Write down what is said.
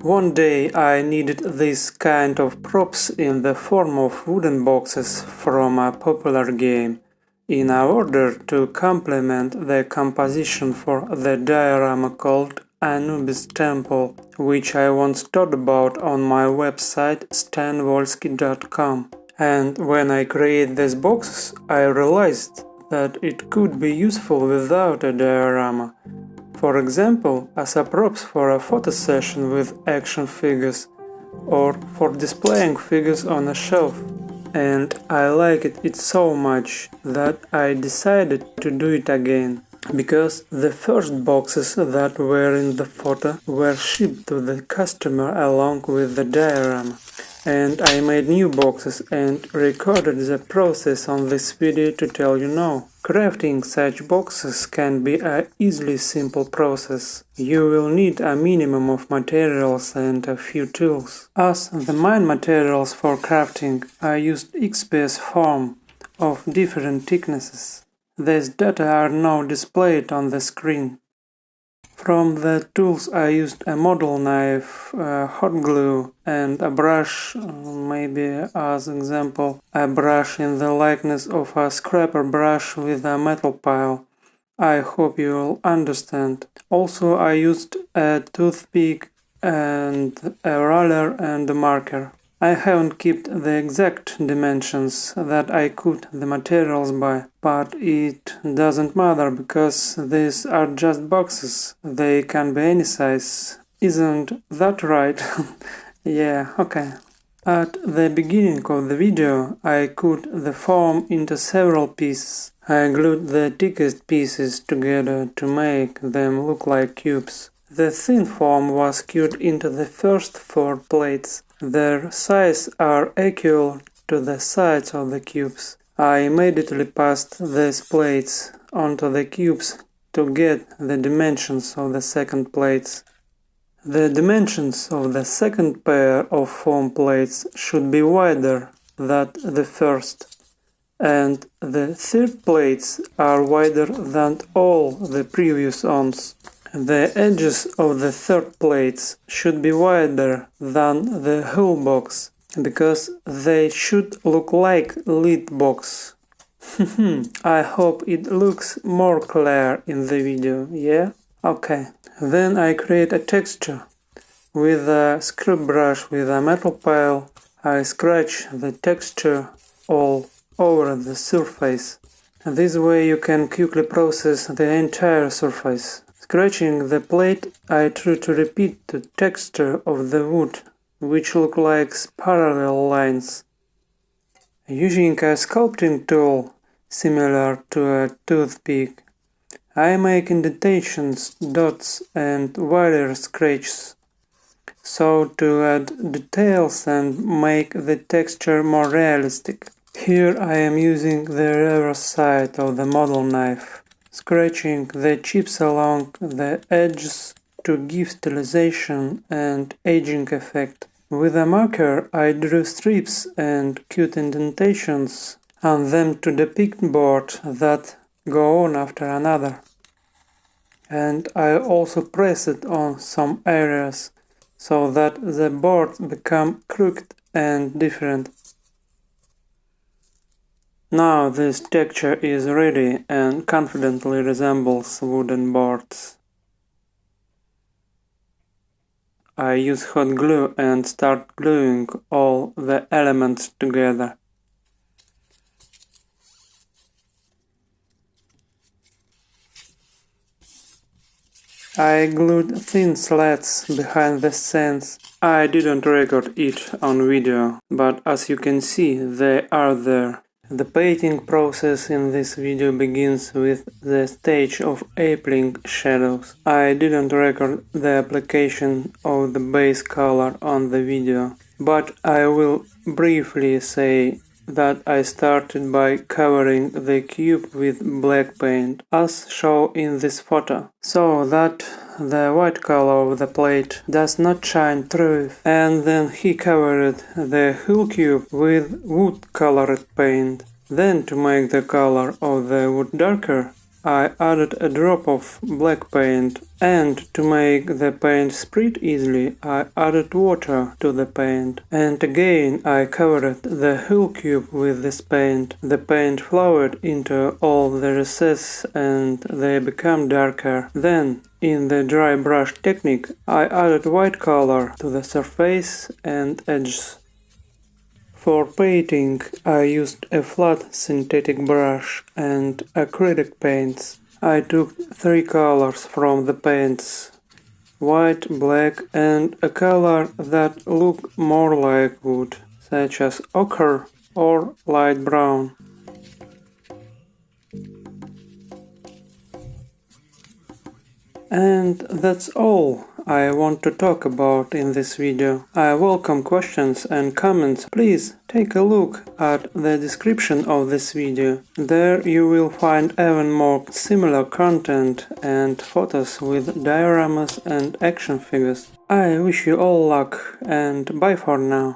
One day I needed this kind of props in the form of wooden boxes from a popular game, in order to complement the composition for the diorama called Anubis Temple, which I once taught about on my website stanvolsky.com. And when I created these boxes, I realized that it could be useful without a diorama. For example, as a props for a photo session with action figures, or for displaying figures on a shelf. And I liked it so much that I decided to do it again, because the first boxes that were in the photo were shipped to the customer along with the diorama. And I made new boxes and recorded the process on this video to tell you now. Crafting such boxes can be an easily simple process. You will need a minimum of materials and a few tools. As the main materials for crafting, I used XPS foam of different thicknesses. These data are now displayed on the screen. From the tools I used a model knife, hot glue and a brush, maybe as example a brush in the likeness of a scraper brush with a metal pile. I hope you will understand. Also I used a toothpick and a ruler and a marker. I haven't kept the exact dimensions that I cut the materials by, but it doesn't matter because these are just boxes. They can be any size. Isn't that right? Yeah, okay. At the beginning of the video, I cut the foam into several pieces. I glued the thickest pieces together to make them look like cubes. The thin foam was cut into the first 4 plates. Their sizes are equal to the sides of the cubes. I immediately passed these plates onto the cubes to get the dimensions of the second plates. The dimensions of the second pair of foam plates should be wider than the first, and the third plates are wider than all the previous ones. The edges of the third plates should be wider than the whole box, because they should look like lid box. I hope it looks more clear in the video, yeah? Okay. Then I create a texture. With a scrub brush with a metal pile, I scratch the texture all over the surface. This way you can quickly process the entire surface. Scratching the plate, I try to repeat the texture of the wood, which look like parallel lines. Using a sculpting tool similar to a toothpick, I make indentations, dots and wire scratches, so to add details and make the texture more realistic. Here I am using the reverse side of the model knife, scratching the chips along the edges to give stylization and aging effect. With a marker I drew strips and cut indentations on them to depict boards that go on after another. And I also press it on some areas so that the boards become crooked and different. Now this texture is ready and confidently resembles wooden boards. I use hot glue and start gluing all the elements together. I glued thin slats behind the scenes. I didn't record it on video, but as you can see, they are there. The painting process in this video begins with the stage of applying shadows. I didn't record the application of the base color on the video, but I will briefly say that I started by covering the cube with black paint, as shown in this photo, so that the white color of the plate does not shine through, and then he covered the whole cube with wood-colored paint. Then, to make the color of the wood darker, I added a drop of black paint, and to make the paint spread easily, I added water to the paint. And again I covered the whole cube with this paint. The paint flowed into all the recesses and they became darker. Then, in the dry brush technique, I added white color to the surface and edges. For painting, I used a flat synthetic brush and acrylic paints. I took 3 colors from the paints: white, black, and a color that looked more like wood, such as ochre or light brown. And that's all I want to talk about in this video. I welcome questions and comments. Please take a look at the description of this video. There you will find even more similar content and photos with dioramas and action figures. I wish you all luck and bye for now.